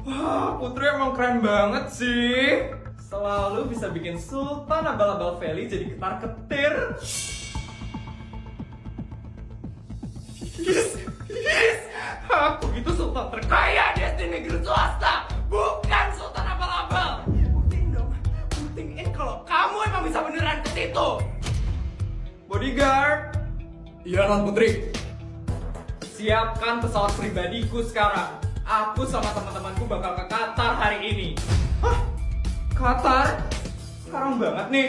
Wah, Putri emang keren banget sih. Selalu bisa bikin Sultan Abal-Abal Valley jadi ketar-ketir. Yes, yes. Aku itu Sultan terkaya di negeri swasta, bukan Sultan Abal-Abal. Buktiin dong, buktiin kalau kamu emang bisa beneran ke situ. Bodyguard. Iya, Non Putri. Siapkan pesawat pribadiku sekarang. Aku sama teman-temanku bakal ke Qatar hari ini. Hah? Qatar? Sekarang banget nih.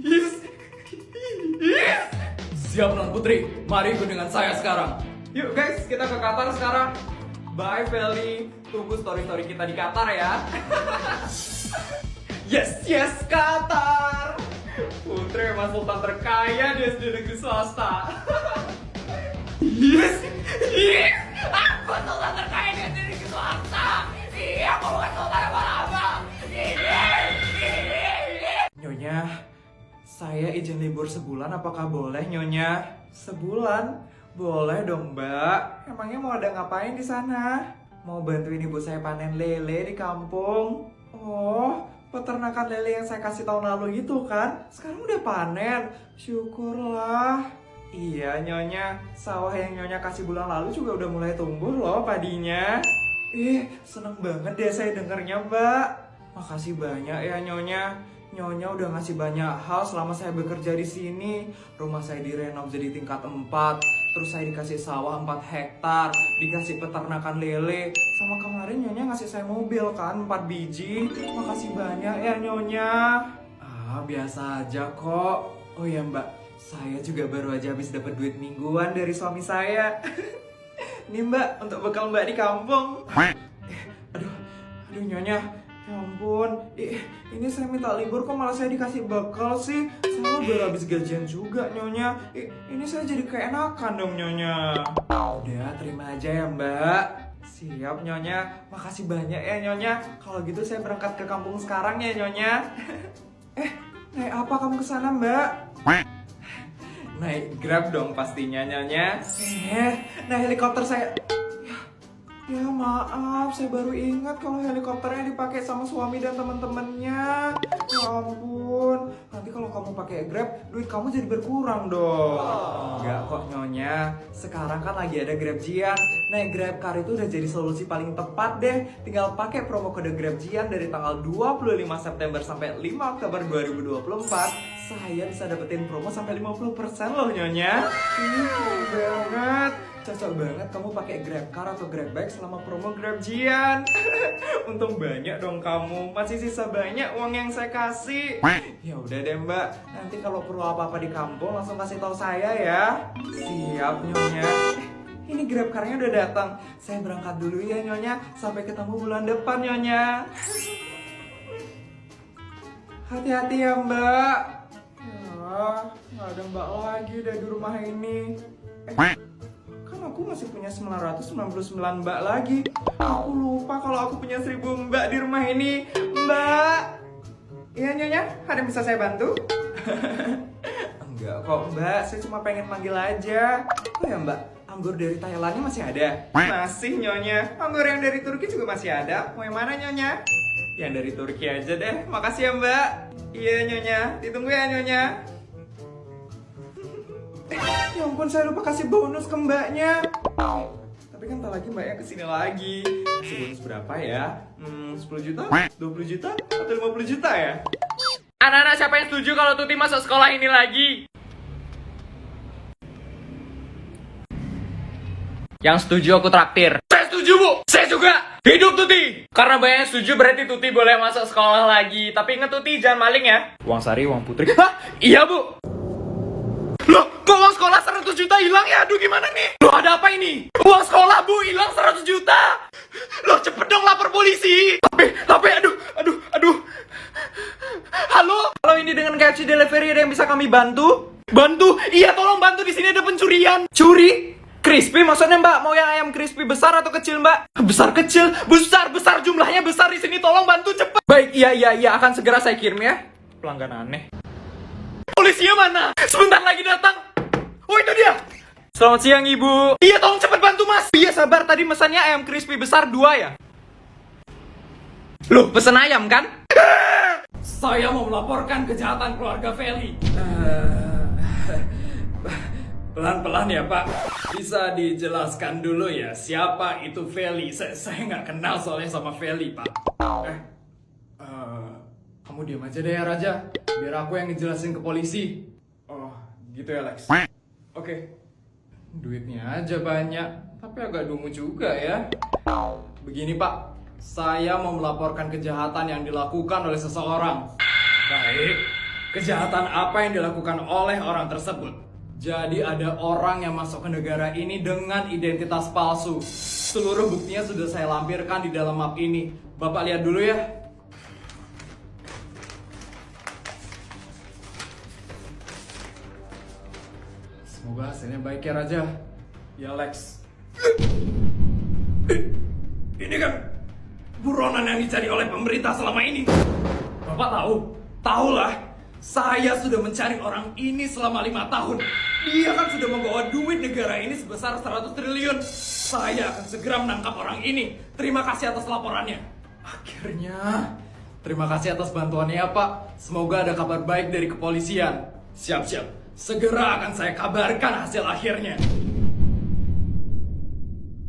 Yes. Yes. Siap, Non Putri. Mari ikut dengan saya sekarang. Yuk guys, kita ke Qatar sekarang. Bye Feli. Tunggu story-story kita di Qatar ya. Yes, yes, Qatar. Putri emang sultan terkaya di negeri swasta. Yes, yes. Aku sultan terkaya di negeri swasta. Iya, aku bukan sultan abal-abal. Nyonya, saya izin libur sebulan, apakah boleh Nyonya? Sebulan? Boleh dong Mbak. Emangnya mau ada ngapain di sana? Mau bantuin ibu saya panen lele di kampung? Oh, peternakan lele yang saya kasih tahun lalu itu kan? Sekarang udah panen. Syukurlah. Iya Nyonya, sawah yang Nyonya kasih bulan lalu juga udah mulai tumbuh loh padinya. Seneng banget deh saya dengernya Mbak. Makasih banyak ya Nyonya. Nyonya udah ngasih banyak hal selama saya bekerja di sini. Rumah saya direnov jadi tingkat 4. Terus saya dikasih sawah 4 hektar, dikasih peternakan lele. Sama kemarin Nyonya ngasih saya mobil kan 4 biji. Makasih banyak ya Nyonya. Biasa aja kok. Oh ya Mbak, saya juga baru aja habis dapat duit mingguan dari suami saya. Nih Mbak, untuk bekal Mbak di kampung. Aduh Nyonya. Ya ampun, ini saya minta libur kok malah saya dikasih bekal sih. Saya baru habis gajian juga Nyonya. Ini saya jadi keenakan dong Nyonya. Udah terima aja ya Mbak. Siap Nyonya, makasih banyak ya Nyonya. Kalau gitu saya berangkat ke kampung sekarang ya Nyonya. Naik apa kamu ke sana Mbak? Naik Grab dong pastinya Nyonya. Naik helikopter saya. Ya maaf, saya baru ingat kalau helikopternya dipakai sama suami dan teman-temannya. Ya ampun, nanti kalau kamu pakai Grab, duit kamu jadi berkurang dong. Enggak kok Nyonya, sekarang kan lagi ada Grabjian. Naik Grab Car itu udah jadi solusi paling tepat deh. Tinggal pakai promo kode Grabjian dari tanggal 25 September sampai 5 Oktober 2024. Saya bisa dapetin promo sampai 50% loh Nyonya. Keren banget. Cocok banget kamu pakai GrabCar atau GrabBike selama promo Grabjian. Untung banyak dong kamu. Masih sisa banyak uang yang saya kasih. Ya udah deh Mbak. Nanti kalau perlu apa-apa di kampung langsung kasih tahu saya ya. Siap Nyonya. Ini GrabCar-nya udah datang. Saya berangkat dulu ya Nyonya. Sampai ketemu bulan depan Nyonya. Hati-hati ya Mbak. Ya, nggak ada Mbak lagi deh di rumah ini. Aku masih punya 999 Mbak lagi. Aku lupa kalau aku punya 1000 Mbak di rumah ini. Mbak. Iya Nyonya, ada yang bisa saya bantu? Enggak kok Mbak, saya cuma pengen manggil aja. Oh ya Mbak, anggur dari Thailandnya masih ada? Masih Nyonya. Anggur yang dari Turki juga masih ada. Mau yang mana Nyonya? Yang dari Turki aja deh. Makasih ya Mbak. Iya Nyonya, ditunggu ya Nyonya. Ya ampun, saya lupa kasih bonus ke Mbaknya. Tapi kan tak lagi Mbaknya kesini lagi. Kasih bonus berapa ya? 10 juta? 20 juta? Atau 50 juta ya? Anak-anak siapa yang setuju kalau Tuti masuk sekolah ini lagi? Yang setuju aku traktir. Saya setuju Bu! Saya juga! Hidup Tuti! Karena banyak yang setuju berarti Tuti boleh masuk sekolah lagi. Tapi ingat Tuti, jangan maling ya. Uang Sari, uang Putri. Hah? Iya Bu! Loh, kok uang sekolah 100 juta hilang ya? Aduh, gimana nih? Loh, ada apa ini? Uang sekolah, Bu, hilang 100 juta. Loh, cepet dong lapor polisi. Tapi, aduh. Halo, ini dengan KFC Delivery ada yang bisa kami bantu? Bantu? Iya, tolong bantu, di sini ada pencurian. Curi? Crispy maksudnya Mbak? Mau yang ayam crispy besar atau kecil Mbak? Besar kecil? Besar jumlahnya besar di sini, tolong bantu cepet. Baik, iya, akan segera saya kirim ya. Pelanggan aneh. Polisinya mana? Sebentar lagi datang. Oh itu dia. Selamat siang, Ibu. Iya, tolong cepet bantu, Mas. Iya, sabar. Tadi mesannya ayam crispy besar 2 ya? Loh, pesen ayam kan? Saya mau melaporkan kejahatan keluarga Feli. Pelan-pelan ya Pak. Bisa dijelaskan dulu ya siapa itu Feli? Saya nggak kenal soalnya sama Feli Pak. Kamu diam aja deh ya Raja. Biar aku yang ngejelasin ke polisi. Oh gitu ya Lex. Oke. Duitnya aja banyak, tapi agak dungu juga ya. Begini Pak, saya mau melaporkan kejahatan yang dilakukan oleh seseorang. Baik, kejahatan apa yang dilakukan oleh orang tersebut? Jadi ada orang yang masuk ke negara ini dengan identitas palsu. Seluruh buktinya sudah saya lampirkan di dalam map ini. Bapak lihat dulu ya. Semoga hasilnya baik ya Raja. Ya Lex. Ini kan buronan yang dicari oleh pemerintah selama ini. Bapak tahu? Tahulah. Saya sudah mencari orang ini selama 5 tahun. Dia kan sudah membawa duit negara ini sebesar 100 triliun. Saya akan segera menangkap orang ini. Terima kasih atas laporannya. Akhirnya. Terima kasih atas bantuannya ya Pak. Semoga ada kabar baik dari kepolisian. Siap-siap. Segera akan saya kabarkan hasil akhirnya.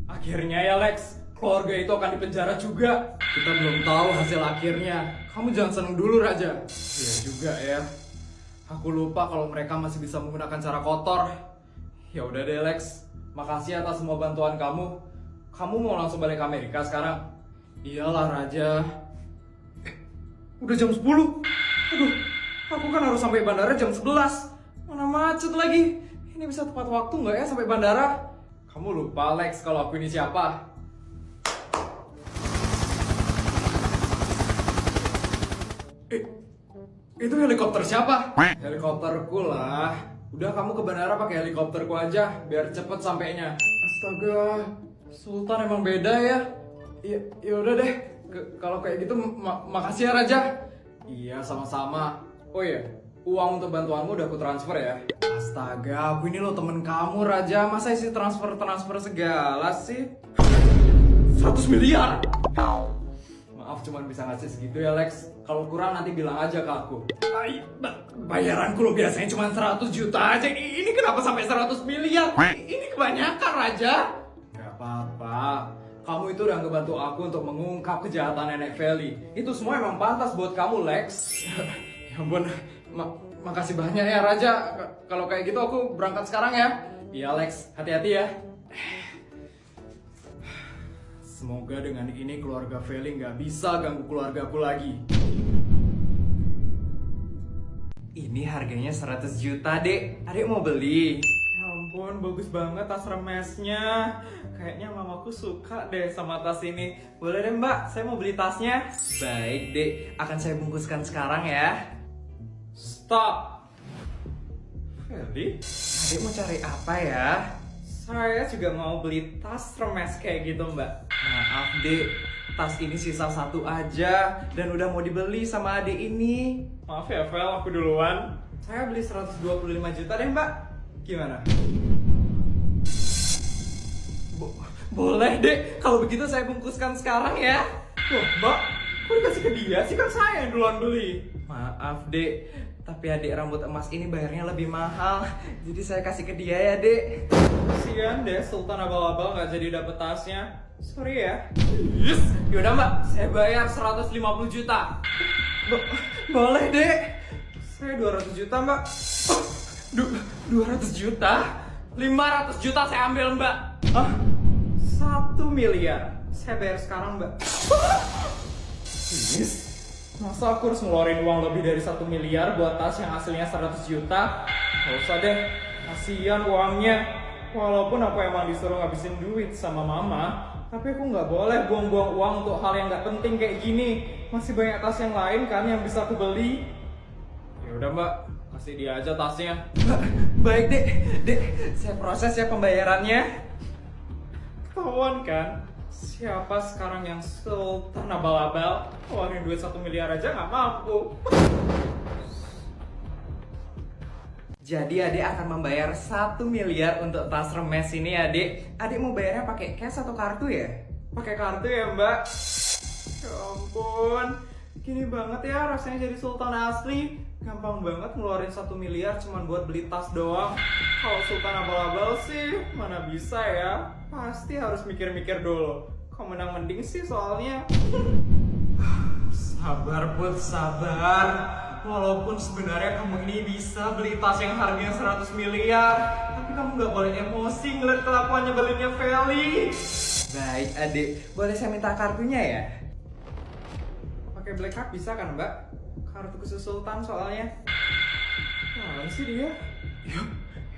Akhirnya ya Lex, keluarga itu akan dipenjara juga. Kita belum tahu hasil akhirnya. Kamu jangan seneng dulu Raja. Iya juga ya. Aku lupa kalau mereka masih bisa menggunakan cara kotor. Ya udah deh Lex. Makasih atas semua bantuan kamu. Kamu mau langsung balik ke Amerika sekarang? Iyalah Raja. Udah jam 10. Aduh, aku kan harus sampai bandara jam 11. Mana macet lagi. Ini bisa tepat waktu nggak ya sampai bandara? Kamu lupa Lex kalau aku ini siapa? Itu helikopter siapa? Helikopterku lah. Udah kamu ke bandara pakai helikopterku aja biar cepet sampainya. Astaga, Sultan emang beda ya. Ya udah deh. Kalau kayak gitu makasih ya Raja. Iya, sama-sama. Oh iya, uang untuk bantuanmu udah aku transfer ya. Astaga, aku ini lo temen kamu Raja. Masa isi transfer segala sih? 100 miliar. Maaf cuman bisa ngasih segitu ya Lex. Kalau kurang nanti bilang aja ke aku. Bayaranku lo biasanya cuma 100 juta aja. Ini kenapa sampai 100 miliar? Ini kebanyakan Raja. Gak apa-apa. Kamu itu udah ngebantu aku untuk mengungkap kejahatan nenek Feli. Itu semua emang pantas buat kamu Lex. Ya ampun. Makasih banyak ya Raja. Kalau kayak gitu aku berangkat sekarang ya. Iya Lex, hati-hati ya. Semoga dengan ini keluarga Feli nggak bisa ganggu keluargaku lagi. Ini harganya 100 juta, Dek. Adek mau beli? Ya ampun, bagus banget tas remesnya. Kayaknya mamaku suka deh sama tas ini. Boleh deh Mbak, saya mau beli tasnya. Baik, Dek. Akan saya bungkuskan sekarang ya. Stop. Feli, adek mau cari apa ya? Saya juga mau beli tas remes kayak gitu Mbak. Maaf Dek, tas ini sisa 1 aja dan udah mau dibeli sama adik ini. Maaf ya Vel, aku duluan. Saya beli 125 juta deh Mbak. Gimana? Boleh Dek, kalau begitu saya bungkuskan sekarang ya. Loh Mbak, kok dikasih ke dia sih, kan saya yang duluan beli. Maaf Dek, tapi adik rambut emas ini bayarnya lebih mahal. Jadi saya kasih ke dia ya Dek. Kasian deh Sultan abal-abal gak jadi dapet tasnya. Sorry ya. Yes. Yaudah Mbak, saya bayar 150 juta. Boleh Dek. Saya 200 juta Mbak. 200 juta? 500 juta saya ambil Mbak. Hah? 1 miliar. Saya bayar sekarang Mbak. Yes. Masa aku harus ngeluarin uang lebih dari 1 miliar buat tas yang aslinya 100 juta? Gak usah deh, kasihan uangnya. Walaupun aku emang disuruh ngabisin duit sama mama, tapi aku nggak boleh buang-buang uang untuk hal yang nggak penting kayak gini. Masih banyak tas yang lain kan yang bisa aku beli. Ya udah Mbak, kasih dia aja tasnya. Baik Dek, Dek, saya proses ya pembayarannya. Ketahuan kan? Siapa sekarang yang sultan abal-abal? Keluarin duit 1 miliar aja nggak mampu. Jadi adik akan membayar 1 miliar untuk tas remes ini adik. Adik mau bayarnya pakai cash atau kartu ya? Pakai kartu ya mbak? Ya ampun, gini banget ya rasanya jadi sultan asli. Gampang banget ngeluarin 1 miliar cuman buat beli tas doang. Kalau sultan abal-abal sih mana bisa ya. Pasti harus mikir-mikir dulu. Kau menang mending sih soalnya. Sabar Put, sabar. Walaupun sebenarnya kamu ini bisa beli tas yang harganya 100 miliar, tapi kamu nggak boleh emosi ngeliat kelakuan nyebelinnya Feli. Baik adik, boleh saya minta kartunya ya? Pakai black card bisa kan mbak? Kartu khusus sultan soalnya. Mana sih dia?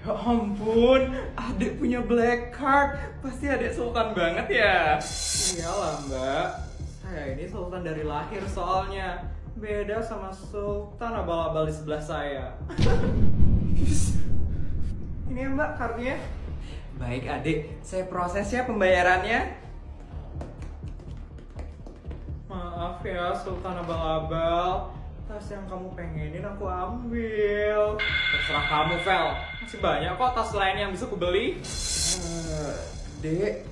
Ya ampun, adik punya black card. Pasti adik sultan banget ya? Iyalah mbak, saya ini sultan dari lahir soalnya. Beda sama sultan abal-abal di sebelah saya. Ini ya mbak kartunya. Baik adik, saya proses ya pembayarannya. Maaf ya sultan abal-abal, tas yang kamu pengenin aku ambil. Terserah kamu Vel, masih banyak kok tas lain yang bisa aku beli. Dek,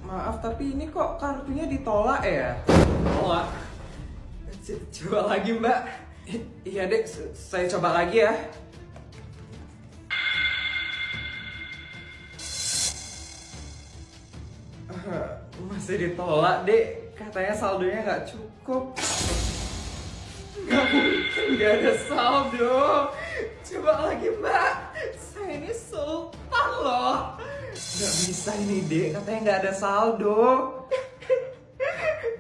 maaf tapi ini kok kartunya ditolak ya? Tolak? Coba lagi mbak. Iya dek, saya coba lagi ya. Masih ditolak dek, katanya saldonya nggak cukup. Nggak mungkin nggak ada saldo. Coba lagi mbak, saya ini sultan loh. Nggak bisa ini dek, katanya nggak ada saldo.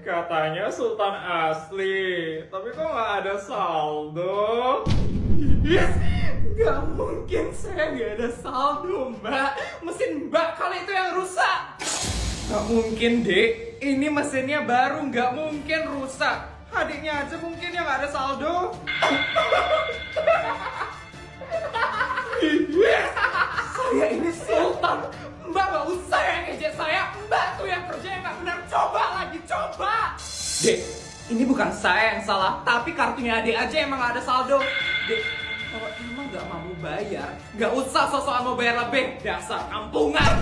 Katanya sultan asli, tapi kok nggak ada saldo? Yes, nggak mungkin saya nggak ada saldo mbak. Mesin mbak kali itu yang rusak. Nggak mungkin dek, ini mesinnya baru, nggak mungkin rusak. Adiknya aja mungkin yang nggak ada saldo. Yes, saya ini sultan. Mbak nggak usah yang ngejek saya. Mbak tuh yang kerja yang nggak benar. Coba lagi, coba. Dek, ini bukan saya yang salah, tapi kartunya adik aja emang nggak ada saldo. Dek, kalau emang nggak mampu bayar, nggak usah sosokan mau bayar lebih. Dasar kampungan.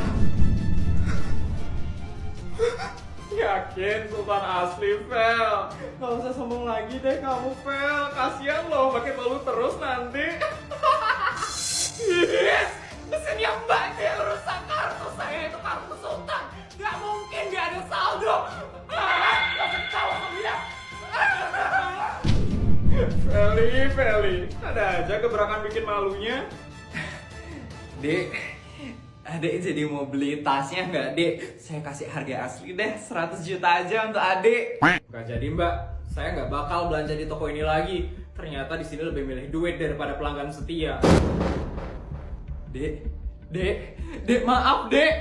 Yakin sultan asli Vel? Gak usah sombong lagi deh kamu Vel. Kasian loh makin malu terus nanti. Yes, mesinnya mbak yang rusak. Kartu saya itu kartu sultan. Gak mungkin gak ada saldo. Gak ketawa kamu ya. Feli, ada aja gebrakan bikin malunya. Dek, adek jadi mau beli tasnya nggak dek? Saya kasih harga asli deh, 100 juta aja untuk adek. Gak jadi mbak, saya nggak bakal belanja di toko ini lagi. Ternyata di sini lebih milih duit daripada pelanggan setia. Dek, maaf dek.